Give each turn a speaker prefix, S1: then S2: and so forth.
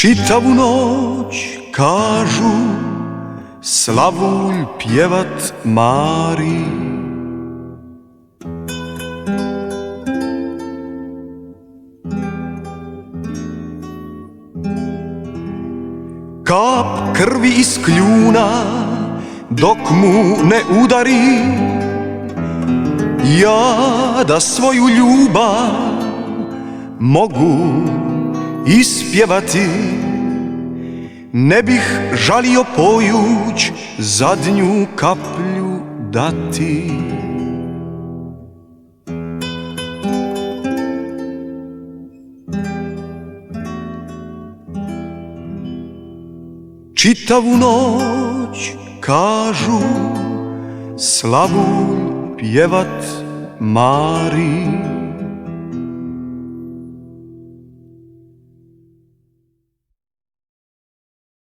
S1: Čitavu noć kažu slavulj pjevat mari. Kap krvi iz kljuna dok mu ne udari, ja da svoju ljubav mogu ispjevati, ne bih žalio pojuć zadnju kaplju dati. Čitavu noć kažu slavulj pjevat mari.